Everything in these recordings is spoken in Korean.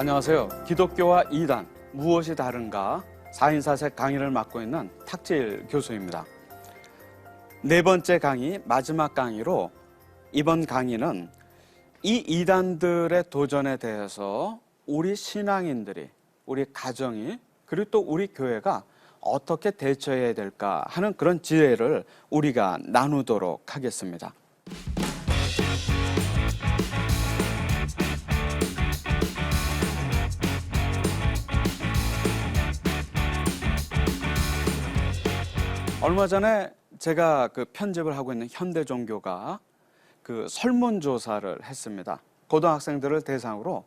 안녕하세요. 기독교와 이단 무엇이 다른가 4인4색 강의를 맡고 있는 탁재일 교수입니다. 네 번째 강의 마지막 강의로 이번 강의는 이 이단들의 도전에 대해서 우리 신앙인들이, 우리 가정이, 그리고 또 우리 교회가 어떻게 대처해야 될까 하는 그런 지혜를 우리가 나누도록 하겠습니다. 얼마 전에 제가 편집을 하고 있는 현대종교가 설문조사를 했습니다. 고등학생들을 대상으로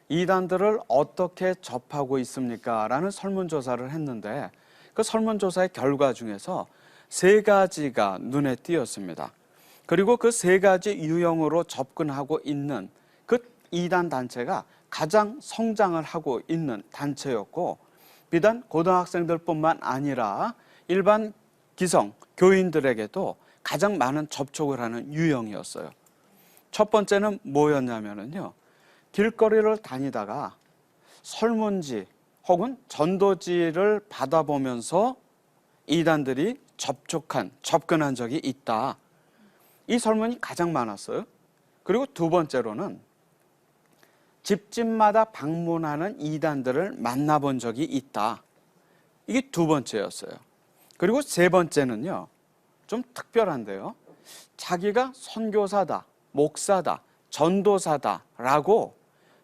이단들을 어떻게 접하고 있습니까? 라는 설문조사를 했는데 그 설문조사의 결과 중에서 3가지가 눈에 띄었습니다. 그리고 그 3가지 유형으로 접근하고 있는 그 이단 단체가 가장 성장을 하고 있는 단체였고, 비단 고등학생들뿐만 아니라 일반 기성 교인들에게도 가장 많은 접촉을 하는 유형이었어요. 첫 번째는 뭐였냐면요, 길거리를 다니다가 설문지 혹은 전도지를 받아보면서 이단들이 접근한 적이 있다. 이 설문이 가장 많았어요. 그리고 두 번째로는 집집마다 방문하는 이단들을 만나본 적이 있다. 이게 두 번째였어요. 그리고 세 번째는요, 좀 특별한데요, 자기가 선교사다, 목사다, 전도사다라고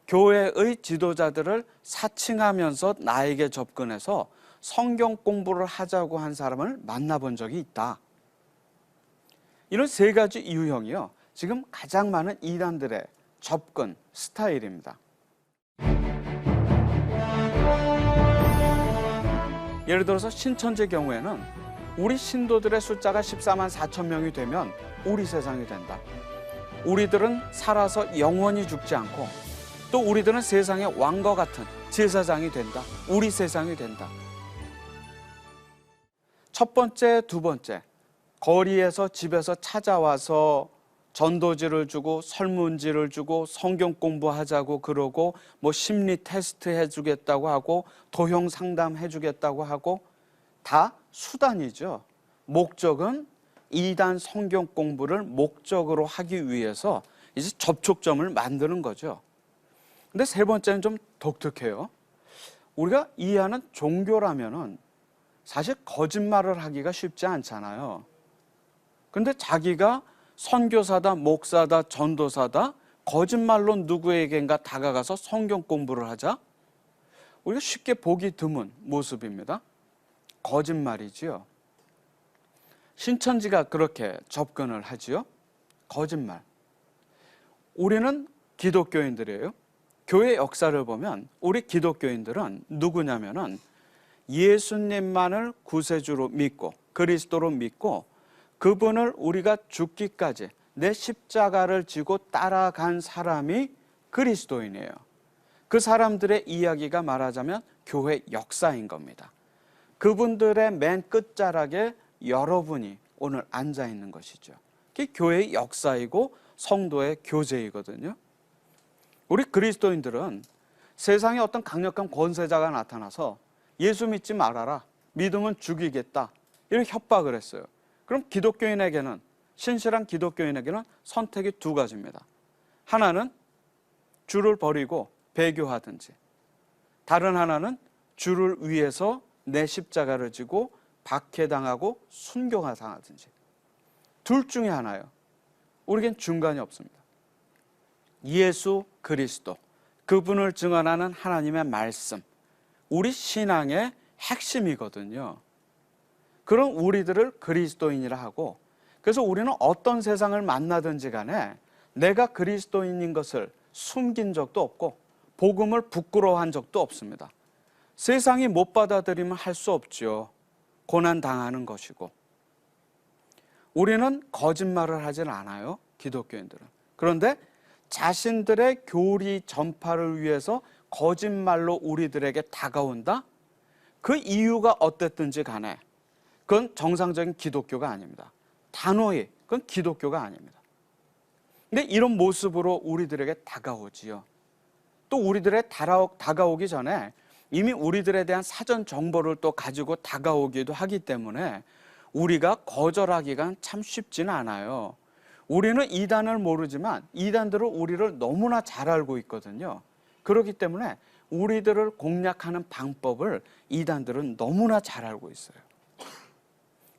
교회의 지도자들을 사칭하면서 나에게 접근해서 성경 공부를 하자고 한 사람을 만나본 적이 있다. 이런 3가지 유형이요, 지금 가장 많은 이단들의 접근 스타일입니다. 예를 들어서 신천지 경우에는 우리 신도들의 숫자가 14만 4천 명이 되면 우리 세상이 된다. 우리들은 살아서 영원히 죽지 않고 또 우리들은 세상의 왕과 같은 제사장이 된다. 우리 세상이 된다. 첫 번째, 두 번째, 거리에서 집에서 찾아와서 전도지를 주고 설문지를 주고 성경 공부하자고 그러고 심리 테스트 해주겠다고 하고 도형 상담 해주겠다고 하고 다 수단이죠. 목적은 이단 성경 공부를 목적으로 하기 위해서 이제 접촉점을 만드는 거죠. 근데 세 번째는 좀 독특해요. 우리가 이해하는 종교라면은 사실 거짓말을 하기가 쉽지 않잖아요. 근데 자기가 선교사다, 목사다, 전도사다, 거짓말로 누구에겐가 다가가서 성경 공부를 하자? 우리가 쉽게 보기 드문 모습입니다. 거짓말이지요. 신천지가 그렇게 접근을 하지요. 거짓말. 우리는 기독교인들이에요. 교회 역사를 보면 우리 기독교인들은 누구냐면은 예수님만을 구세주로 믿고 그리스도로 믿고 그분을 우리가 죽기까지 내 십자가를 지고 따라간 사람이 그리스도인이에요. 그 사람들의 이야기가 말하자면 교회 역사인 겁니다. 그분들의 맨 끝자락에 여러분이 오늘 앉아 있는 것이죠. 그게 교회의 역사이고 성도의 교제이거든요. 우리 그리스도인들은 세상에 어떤 강력한 권세자가 나타나서 예수 믿지 말아라, 믿으면 죽이겠다, 이런 협박을 했어요. 그럼 기독교인에게는, 신실한 기독교인에게는 선택이 2가지입니다. 하나는 주를 버리고 배교하든지, 다른 하나는 주를 위해서 내 십자가를 지고 박해당하고 순교당하든지. 둘 중에 하나예요. 우리겐 중간이 없습니다. 예수 그리스도, 그분을 증언하는 하나님의 말씀, 우리 신앙의 핵심이거든요. 그런 우리들을 그리스도인이라 하고, 그래서 우리는 어떤 세상을 만나든지 간에 내가 그리스도인인 것을 숨긴 적도 없고 복음을 부끄러워한 적도 없습니다. 세상이 못 받아들이면 할 수 없죠. 고난당하는 것이고. 우리는 거짓말을 하질 않아요, 기독교인들은. 그런데 자신들의 교리 전파를 위해서 거짓말로 우리들에게 다가온다? 그 이유가 어땠든지 간에 그건 정상적인 기독교가 아닙니다. 단호히 그건 기독교가 아닙니다. 근데 이런 모습으로 우리들에게 다가오지요. 또 우리들의 다가오기 전에 이미 우리들에 대한 사전 정보를 또 가지고 다가오기도 하기 때문에 우리가 거절하기가 참 쉽지는 않아요. 우리는 이단을 모르지만 이단들은 우리를 너무나 잘 알고 있거든요. 그렇기 때문에 우리들을 공략하는 방법을 이단들은 너무나 잘 알고 있어요.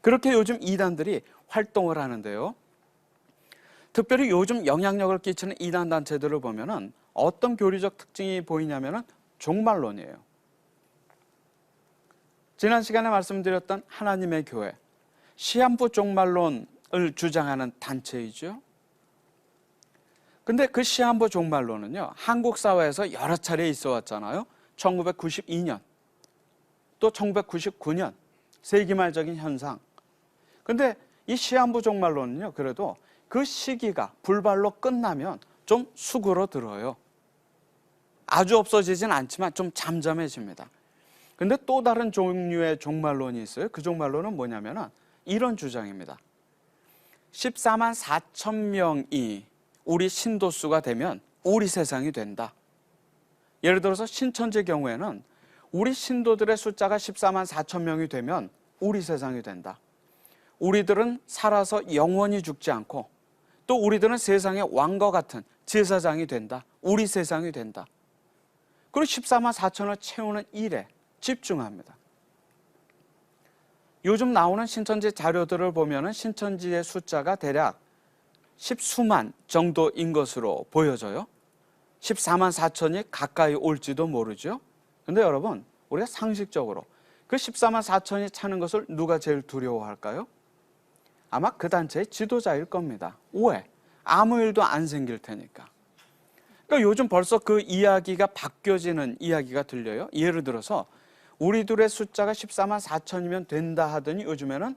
그렇게 요즘 이단들이 활동을 하는데요. 특별히 요즘 영향력을 끼치는 이단 단체들을 보면은 어떤 교리적 특징이 보이냐면은 종말론이에요. 지난 시간에 말씀드렸던 하나님의 교회, 시한부 종말론을 주장하는 단체이죠. 근데 그 시한부 종말론은요, 한국 사회에서 여러 차례 있어 왔잖아요. 1992년, 또 1999년, 세기말적인 현상. 근데 이 시한부 종말론은요, 그래도 그 시기가 불발로 끝나면 좀 수그러들어요. 아주 없어지진 않지만 좀 잠잠해집니다. 근데 또 다른 종류의 종말론이 있어요. 그 종말론은 뭐냐면은 이런 주장입니다. 14만 4천 명이 우리 신도수가 되면 우리 세상이 된다. 예를 들어서 신천지 경우에는 우리 신도들의 숫자가 14만 4천 명이 되면 우리 세상이 된다. 우리들은 살아서 영원히 죽지 않고 또 우리들은 세상의 왕과 같은 제사장이 된다. 우리 세상이 된다. 그리고 14만 4천을 채우는 일에 집중합니다. 요즘 나오는 신천지 자료들을 보면은 신천지의 숫자가 대략 10수만 정도인 것으로 보여져요. 14만 4천이 가까이 올지도 모르죠. 근데 여러분, 우리가 상식적으로 그 14만 4천이 차는 것을 누가 제일 두려워할까요? 아마 그 단체의 지도자일 겁니다. 왜? 아무 일도 안 생길 테니까. 그러니까 요즘 벌써 그 이야기가 바뀌어지는 이야기가 들려요. 예를 들어서 우리들의 숫자가 14만 4천이면 된다 하더니 요즘에는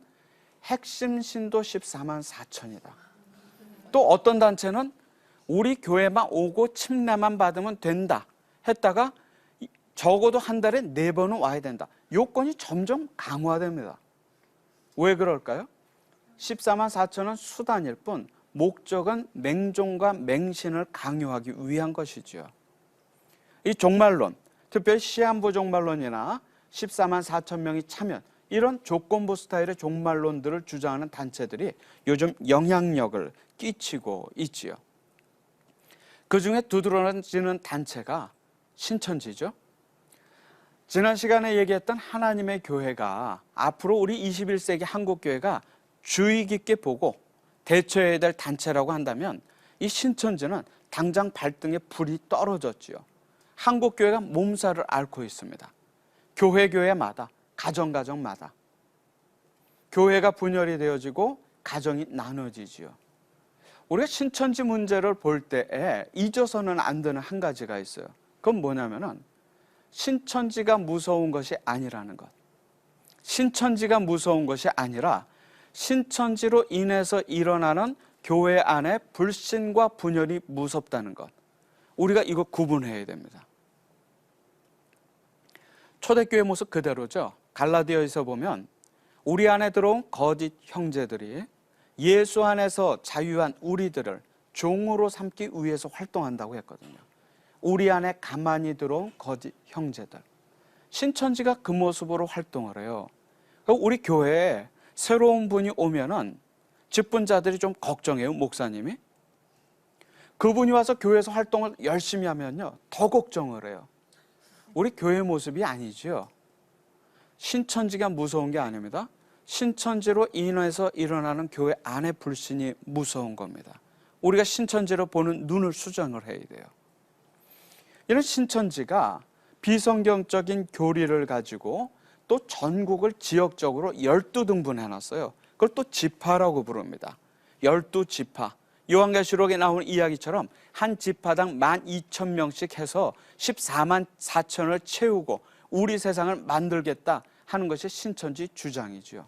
핵심 신도 14만 4천이다. 또 어떤 단체는 우리 교회만 오고 침례만 받으면 된다 했다가 적어도 한 달에 4번은 와야 된다. 요건이 점점 강화됩니다. 왜 그럴까요? 14만 4천은 수단일 뿐 목적은 맹종과 맹신을 강요하기 위한 것이지요. 이 종말론, 특별히 시한부 종말론이나 14만 4천 명이 차면 이런 조건부 스타일의 종말론들을 주장하는 단체들이 요즘 영향력을 끼치고 있지요. 그중에 두드러지는 단체가 신천지죠. 지난 시간에 얘기했던 하나님의 교회가 앞으로 우리 21세기 한국교회가 주의 깊게 보고 대처해야 될 단체라고 한다면 이 신천지는 당장 발등에 불이 떨어졌지요. 한국교회가 몸살을 앓고 있습니다. 교회마다, 가정마다. 교회가 분열이 되어지고 가정이 나눠지지요. 우리가 신천지 문제를 볼 때에 잊어서는 안 되는 한 가지가 있어요. 그건 뭐냐면은 신천지가 무서운 것이 아니라는 것. 신천지가 무서운 것이 아니라 신천지로 인해서 일어나는 교회 안에 불신과 분열이 무섭다는 것. 우리가 이거 구분해야 됩니다. 초대교회 모습 그대로죠. 갈라디아에서 보면 우리 안에 들어온 거짓 형제들이 예수 안에서 자유한 우리들을 종으로 삼기 위해서 활동한다고 했거든요. 우리 안에 가만히 들어온 거짓 형제들. 신천지가 그 모습으로 활동을 해요. 우리 교회에 새로운 분이 오면은 직분자들이 좀 걱정해요, 목사님이. 그분이 와서 교회에서 활동을 열심히 하면요, 더 걱정을 해요. 우리 교회 모습이 아니죠. 신천지가 무서운 게 아닙니다. 신천지로 인해서 일어나는 교회 안의 불신이 무서운 겁니다. 우리가 신천지로 보는 눈을 수정을 해야 돼요. 이런 신천지가 비성경적인 교리를 가지고 또 전국을 지역적으로 12등분 해놨어요. 그걸 또 지파라고 부릅니다. 12지파. 요한계시록에 나오는 이야기처럼 한 지파당 12,000명씩 해서 14만 4천을 채우고 우리 세상을 만들겠다 하는 것이 신천지 주장이죠.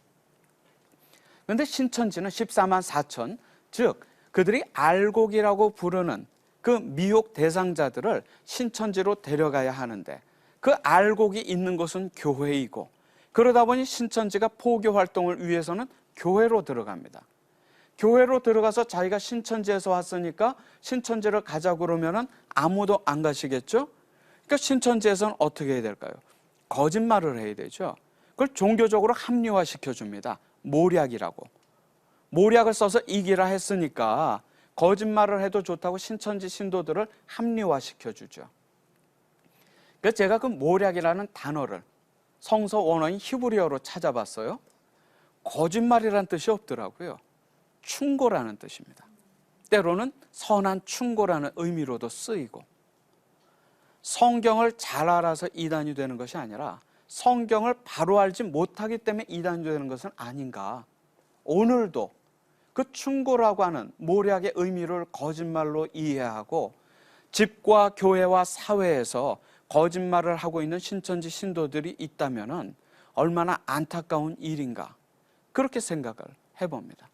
그런데 신천지는 14만 4천, 즉 그들이 알곡이라고 부르는 그 미혹 대상자들을 신천지로 데려가야 하는데 그 알곡이 있는 곳은 교회이고 그러다 보니 신천지가 포교 활동을 위해서는 교회로 들어갑니다. 교회로 들어가서 자기가 신천지에서 왔으니까 신천지를 가자고 그러면은 아무도 안 가시겠죠? 그러니까 신천지에서는 어떻게 해야 될까요? 거짓말을 해야 되죠. 그걸 종교적으로 합리화시켜 줍니다. 모략이라고. 모략을 써서 이기라 했으니까 거짓말을 해도 좋다고 신천지 신도들을 합리화시켜 주죠. 그래서 제가 그 모략이라는 단어를 성서 원어인 히브리어로 찾아봤어요. 거짓말이라는 뜻이 없더라고요. 충고라는 뜻입니다. 때로는 선한 충고라는 의미로도 쓰이고, 성경을 잘 알아서 이단이 되는 것이 아니라 성경을 바로 알지 못하기 때문에 이단이 되는 것은 아닌가. 오늘도 그 충고라고 하는 모략의 의미를 거짓말로 이해하고 집과 교회와 사회에서 거짓말을 하고 있는 신천지 신도들이 있다면 얼마나 안타까운 일인가, 그렇게 생각을 해봅니다.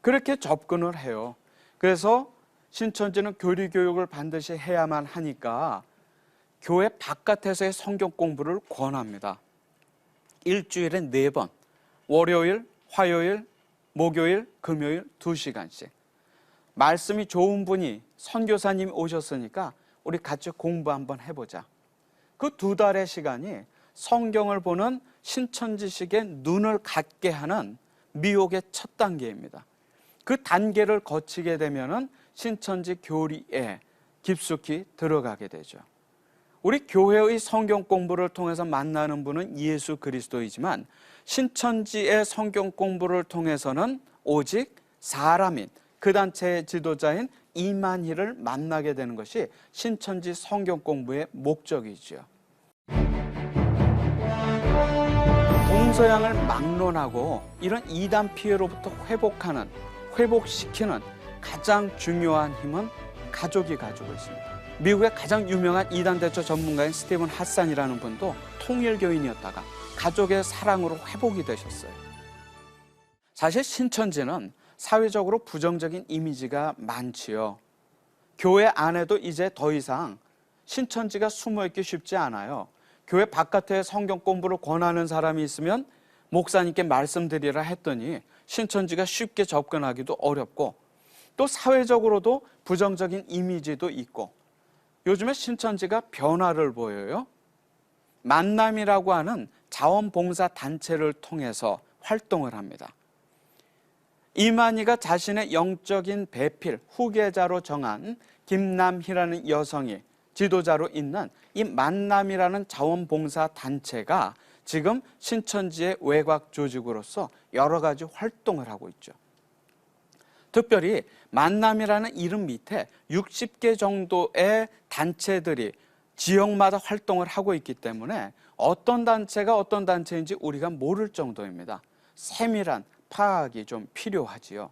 그렇게 접근을 해요. 그래서 신천지는 교리 교육을 반드시 해야만 하니까 교회 바깥에서의 성경 공부를 권합니다. 일주일에 4번, 월요일, 화요일, 목요일, 금요일 2시간씩. 말씀이 좋은 분이 선교사님이 오셨으니까 우리 같이 공부 한번 해보자. 그 2달의 시간이 성경을 보는 신천지식의 눈을 갖게 하는 미혹의 첫 단계입니다. 그 단계를 거치게 되면은 신천지 교리에 깊숙이 들어가게 되죠. 우리 교회의 성경 공부를 통해서 만나는 분은 예수 그리스도이지만 신천지의 성경 공부를 통해서는 오직 사람인 그 단체의 지도자인 이만희를 만나게 되는 것이 신천지 성경 공부의 목적이죠. 동서양을 막론하고 이런 이단 피해로부터 회복시키는 가장 중요한 힘은 가족이 가지고 있습니다. 미국의 가장 유명한 이단 대처 전문가인 스티븐 핫산이라는 분도 통일교인이었다가 가족의 사랑으로 회복이 되셨어요. 사실 신천지는 사회적으로 부정적인 이미지가 많지요. 교회 안에도 이제 더 이상 신천지가 숨어있기 쉽지 않아요. 교회 바깥에 성경 공부를 권하는 사람이 있으면 목사님께 말씀드리라 했더니 신천지가 쉽게 접근하기도 어렵고, 또 사회적으로도 부정적인 이미지도 있고, 요즘에 신천지가 변화를 보여요. 만남이라고 하는 자원봉사 단체를 통해서 활동을 합니다. 이만희가 자신의 영적인 배필, 후계자로 정한 김남희라는 여성이 지도자로 있는 이 만남이라는 자원봉사 단체가 지금 신천지의 외곽 조직으로서 여러 가지 활동을 하고 있죠. 특별히 만남이라는 이름 밑에 60개 정도의 단체들이 지역마다 활동을 하고 있기 때문에 어떤 단체가 어떤 단체인지 우리가 모를 정도입니다. 세밀한 파악이 좀 필요하지요.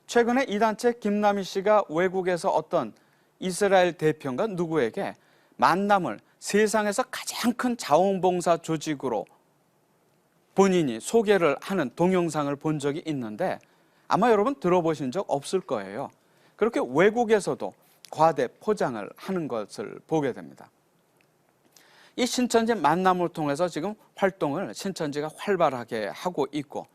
최근에 이 단체 김남희 씨가 외국에서 어떤 이스라엘 대표인가 누구에게 만남을 세상에서 가장 큰 자원봉사 조직으로 본인이 소개를 하는 동영상을 본 적이 있는데 아마 여러분 들어보신 적 없을 거예요. 그렇게 외국에서도 과대 포장을 하는 것을 보게 됩니다. 이 신천지 만남을 통해서 지금 활동을 신천지가 활발하게 하고 있고,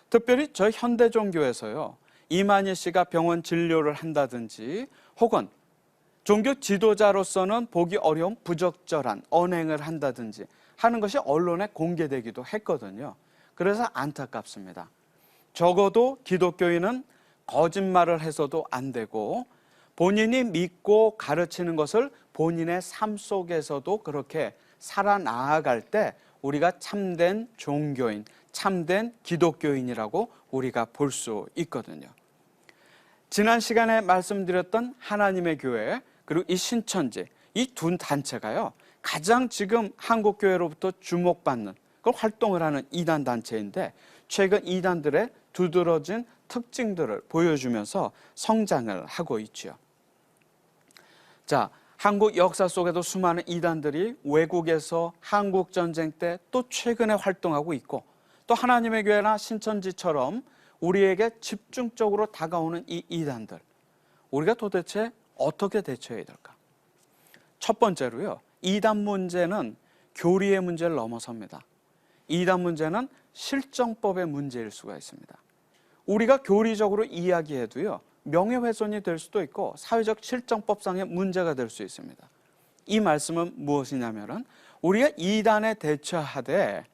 특별히 저희 현대종교에서요, 이만희 씨가 병원 진료를 한다든지 혹은 종교 지도자로서는 보기 어려운 부적절한 언행을 한다든지 하는 것이 언론에 공개되기도 했거든요. 그래서 안타깝습니다. 적어도 기독교인은 거짓말을 해서도 안 되고 본인이 믿고 가르치는 것을 본인의 삶 속에서도 그렇게 살아나아갈 때 우리가 참된 종교인, 참된 기독교인이라고 우리가 볼 수 있거든요. 지난 시간에 말씀드렸던 하나님의 교회 그리고 이 신천지, 이 두 단체가요, 가장 지금 한국교회로부터 주목받는 그걸 활동을 하는 이단 단체인데 최근 이단들의 두드러진 특징들을 보여주면서 성장을 하고 있죠. 자, 한국 역사 속에도 수많은 이단들이 외국에서 한국 전쟁 때 또 최근에 활동하고 있고, 또 하나님의 교회나 신천지처럼 우리에게 집중적으로 다가오는 이 이단들, 우리가 도대체 어떻게 대처해야 될까? 첫 번째로요, 이단 문제는 교리의 문제를 넘어섭니다. 이단 문제는 실정법의 문제일 수가 있습니다. 우리가 교리적으로 이야기해도요, 명예훼손이 될 수도 있고 사회적 실정법상의 문제가 될 수 있습니다. 이 말씀은 무엇이냐면은 우리가 이단에 대처하되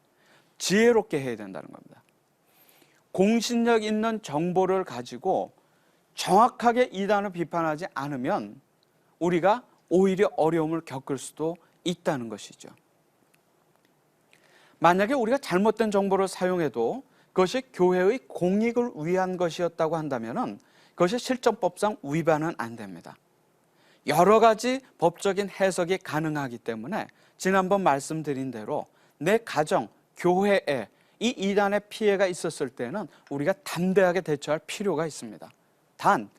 지혜롭게 해야 된다는 겁니다. 공신력 있는 정보를 가지고 정확하게 이단을 비판하지 않으면 우리가 오히려 어려움을 겪을 수도 있다는 것이죠. 만약에 우리가 잘못된 정보를 사용해도 그것이 교회의 공익을 위한 것이었다고 한다면 그것이 실정법상 위반은 안 됩니다. 여러 가지 법적인 해석이 가능하기 때문에 지난번 말씀드린 대로 내 가정, 교회에 이 이단의 피해가 있었을 때는 우리가 담대하게 대처할 필요가 있습니다. 단,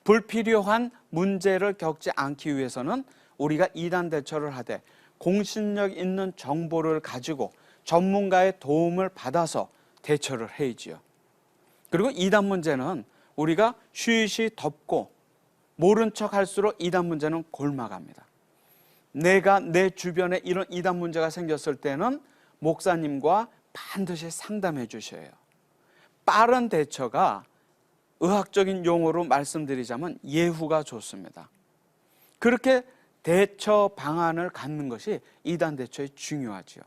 불필요한 문제를 겪지 않기 위해서는 우리가 이단 대처를 하되 공신력 있는 정보를 가지고 전문가의 도움을 받아서 대처를 해야지요. 그리고 이단 문제는 우리가 쉬쉬 덮고 모른 척 할수록 이단 문제는 골마갑니다. 내가 내 주변에 이런 이단 문제가 생겼을 때는 목사님과 반드시 상담해 주셔야 해요. 빠른 대처가 의학적인 용어로 말씀드리자면 예후가 좋습니다. 그렇게 대처 방안을 갖는 것이 이단 대처에 중요하지요.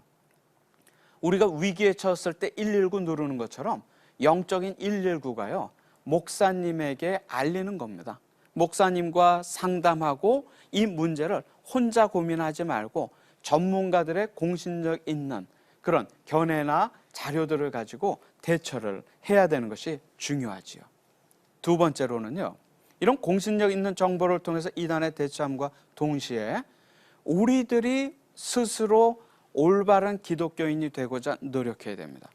우리가 위기에 처했을 때 119 누르는 것처럼 영적인 119가요, 목사님에게 알리는 겁니다. 목사님과 상담하고 이 문제를 혼자 고민하지 말고 전문가들의 공신력 있는 그런 견해나 자료들을 가지고 대처를 해야 되는 것이 중요하지요. 두 번째로는요, 이런 공신력 있는 정보를 통해서 이단에 대처함과 동시에 우리들이 스스로 올바른 기독교인이 되고자 노력해야 됩니다.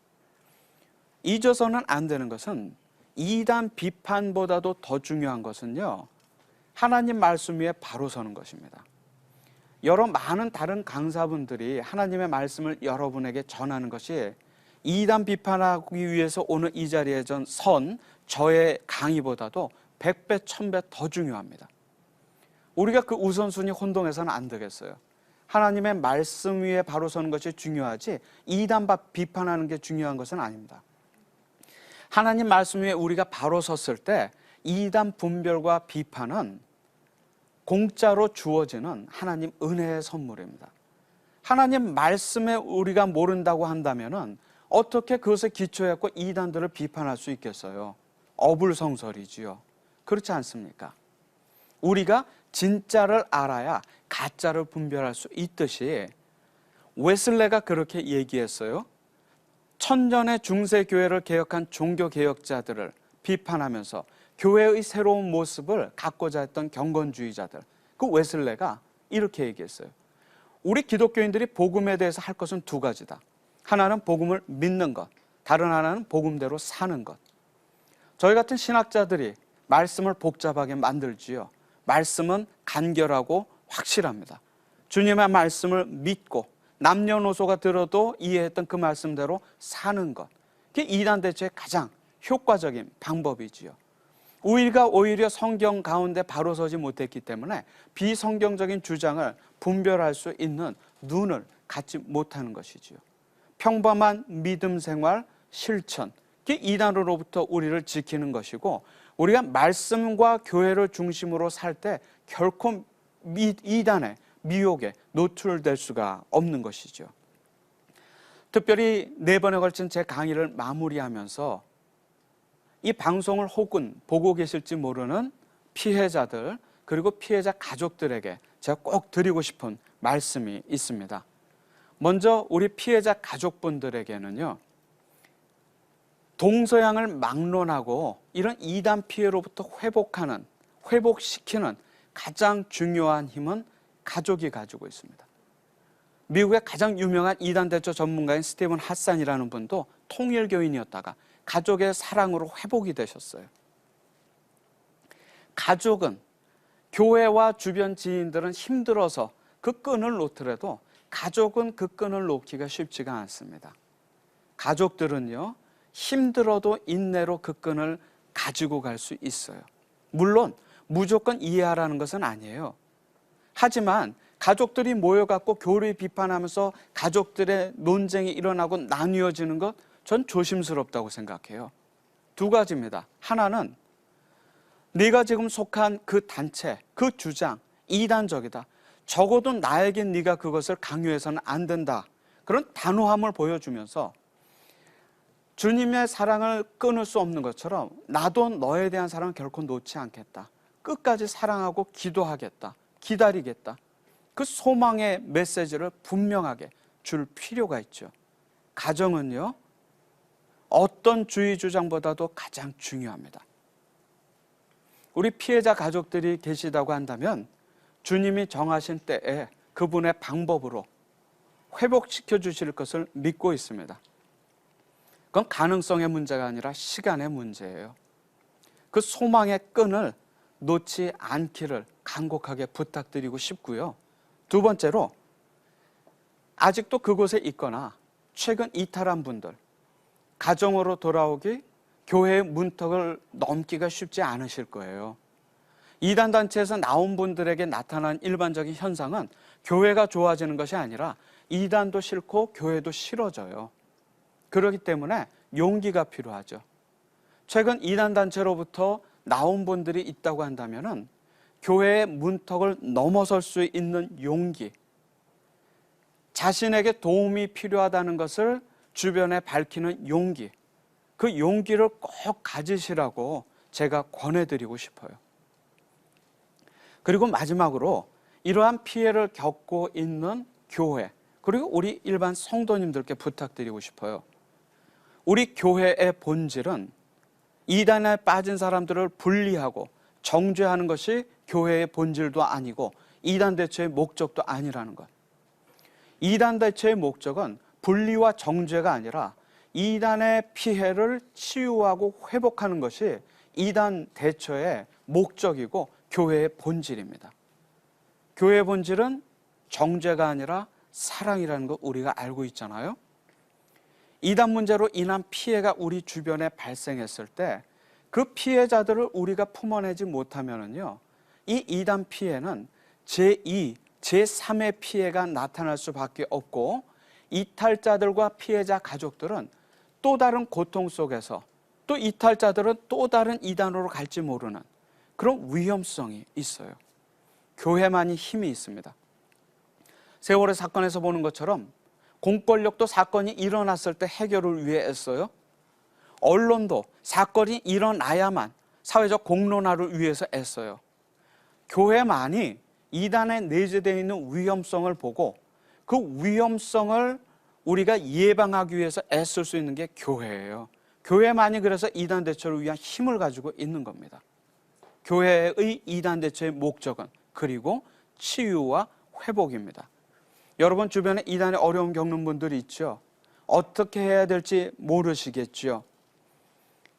잊어서는 안 되는 것은 이단 비판보다도 더 중요한 것은요, 하나님 말씀 위에 바로 서는 것입니다. 여러 많은 다른 강사분들이 하나님의 말씀을 여러분에게 전하는 것이 이단 비판하기 위해서 오늘 이 자리에 선 저의 강의보다도 100배, 1000배 더 중요합니다. 우리가 그 우선순위 혼동해서는 안 되겠어요. 하나님의 말씀 위에 바로 서는 것이 중요하지 이단 비판하는 게 중요한 것은 아닙니다. 하나님 말씀 위에 우리가 바로 섰을 때 이단 분별과 비판은 공짜로 주어지는 하나님 은혜의 선물입니다. 하나님 말씀에 우리가 모른다고 한다면은 어떻게 그것에 기초해서 이단들을 비판할 수 있겠어요? 어불성설이지요. 그렇지 않습니까? 우리가 진짜를 알아야 가짜를 분별할 수 있듯이 웨슬레가 그렇게 얘기했어요. 천년의 중세교회를 개혁한 종교개혁자들을 비판하면서 교회의 새로운 모습을 갖고자 했던 경건주의자들, 그 웨슬레가 이렇게 얘기했어요. 우리 기독교인들이 복음에 대해서 할 것은 두 가지다. 하나는 복음을 믿는 것, 다른 하나는 복음대로 사는 것. 저희 같은 신학자들이 말씀을 복잡하게 만들지요. 말씀은 간결하고 확실합니다. 주님의 말씀을 믿고 남녀노소가 들어도 이해했던 그 말씀대로 사는 것, 그게 이단 대처의 가장 효과적인 방법이지요. 우리가 오히려 성경 가운데 바로 서지 못했기 때문에 비성경적인 주장을 분별할 수 있는 눈을 갖지 못하는 것이지요. 평범한 믿음 생활, 실천, 그게 이단으로부터 우리를 지키는 것이고, 우리가 말씀과 교회를 중심으로 살 때 결코 이단의 미혹에 노출될 수가 없는 것이죠. 특별히 4번에 걸친 제 강의를 마무리하면서 이 방송을 혹은 보고 계실지 모르는 피해자들 그리고 피해자 가족들에게 제가 꼭 드리고 싶은 말씀이 있습니다. 먼저 우리 피해자 가족분들에게는요, 동서양을 막론하고 이런 이단 피해로부터 회복시키는 가장 중요한 힘은 가족이 가지고 있습니다. 미국의 가장 유명한 이단 대처 전문가인 스티븐 핫산이라는 분도 통일교인이었다가 가족의 사랑으로 회복이 되셨어요. 가족은, 교회와 주변 지인들은 힘들어서 그 끈을 놓더라도 가족은 그 끈을 놓기가 쉽지가 않습니다. 가족들은요, 힘들어도 인내로 그 끈을 가지고 갈 수 있어요. 물론 무조건 이해하라는 것은 아니에요. 하지만 가족들이 모여갖고 교리 비판하면서 가족들의 논쟁이 일어나고 나뉘어지는 것, 전 조심스럽다고 생각해요. 두 가지입니다. 하나는 네가 지금 속한 그 단체, 그 주장, 이단적이다. 적어도 나에게 네가 그것을 강요해서는 안 된다. 그런 단호함을 보여주면서 주님의 사랑을 끊을 수 없는 것처럼 나도 너에 대한 사랑을 결코 놓지 않겠다. 끝까지 사랑하고 기도하겠다. 기다리겠다. 그 소망의 메시지를 분명하게 줄 필요가 있죠. 가정은요, 어떤 주의 주장보다도 가장 중요합니다. 우리 피해자 가족들이 계시다고 한다면 주님이 정하신 때에 그분의 방법으로 회복시켜 주실 것을 믿고 있습니다. 그건 가능성의 문제가 아니라 시간의 문제예요. 그 소망의 끈을 놓지 않기를 간곡하게 부탁드리고 싶고요. 두 번째로, 아직도 그곳에 있거나 최근 이탈한 분들, 가정으로 돌아오기, 교회의 문턱을 넘기가 쉽지 않으실 거예요. 이단 단체에서 나온 분들에게 나타난 일반적인 현상은 교회가 좋아지는 것이 아니라 이단도 싫고 교회도 싫어져요. 그렇기 때문에 용기가 필요하죠. 최근 이단 단체로부터 나온 분들이 있다고 한다면은 교회의 문턱을 넘어설 수 있는 용기, 자신에게 도움이 필요하다는 것을 주변에 밝히는 용기, 그 용기를 꼭 가지시라고 제가 권해드리고 싶어요. 그리고 마지막으로 이러한 피해를 겪고 있는 교회, 그리고 우리 일반 성도님들께 부탁드리고 싶어요. 우리 교회의 본질은 이단에 빠진 사람들을 분리하고 정죄하는 것이 교회의 본질도 아니고 이단 대처의 목적도 아니라는 것. 이단 대처의 목적은 분리와 정죄가 아니라 이단의 피해를 치유하고 회복하는 것이 이단 대처의 목적이고 교회의 본질입니다. 교회의 본질은 정죄가 아니라 사랑이라는 거 우리가 알고 있잖아요. 이단 문제로 인한 피해가 우리 주변에 발생했을 때 그 피해자들을 우리가 품어내지 못하면은요, 이 이단 피해는 제2, 제3의 피해가 나타날 수밖에 없고 이탈자들과 피해자 가족들은 또 다른 고통 속에서 또 이탈자들은 또 다른 이단으로 갈지 모르는 그런 위험성이 있어요. 교회만이 힘이 있습니다. 세월의 사건에서 보는 것처럼 공권력도 사건이 일어났을 때 해결을 위해 애써요. 언론도 사건이 일어나야만 사회적 공론화를 위해서 애써요. 교회만이 이단에 내재되어 있는 위험성을 보고 그 위험성을 우리가 예방하기 위해서 애쓸 수 있는 게 교회예요. 교회만이 그래서 이단 대처를 위한 힘을 가지고 있는 겁니다. 교회의 이단 대처의 목적은 그리고 치유와 회복입니다. 여러분 주변에 이단에 어려움 겪는 분들이 있죠. 어떻게 해야 될지 모르시겠죠.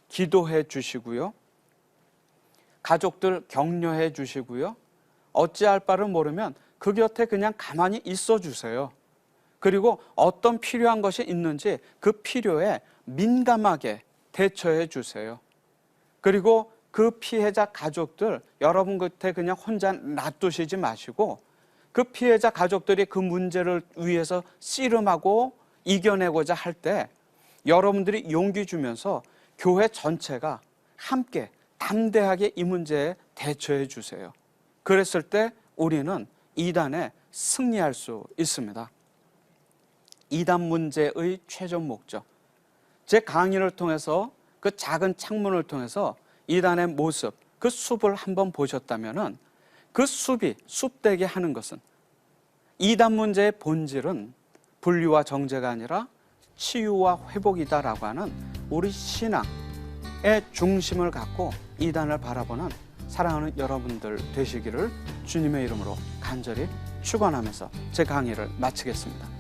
기도해 주시고요. 가족들 격려해 주시고요. 어찌할 바를 모르면 그 곁에 그냥 가만히 있어 주세요. 그리고 어떤 필요한 것이 있는지 그 필요에 민감하게 대처해 주세요. 그리고 그 피해자 가족들 여러분 곁에 그냥 혼자 놔두시지 마시고 그 피해자 가족들이 그 문제를 위해서 씨름하고 이겨내고자 할 때 여러분들이 용기 주면서 교회 전체가 함께 담대하게 이 문제에 대처해 주세요. 그랬을 때 우리는 이단에 승리할 수 있습니다. 이단 문제의 최종 목적, 제 강의를 통해서 그 작은 창문을 통해서 이단의 모습, 그 숲을 한번 보셨다면은 그 숲이 숲되게 하는 것은 이단 문제의 본질은 분리와 정죄가 아니라 치유와 회복이다라고 하는 우리 신앙의 중심을 갖고 이단을 바라보는 사랑하는 여러분들 되시기를 주님의 이름으로 간절히 축원하면서 제 강의를 마치겠습니다.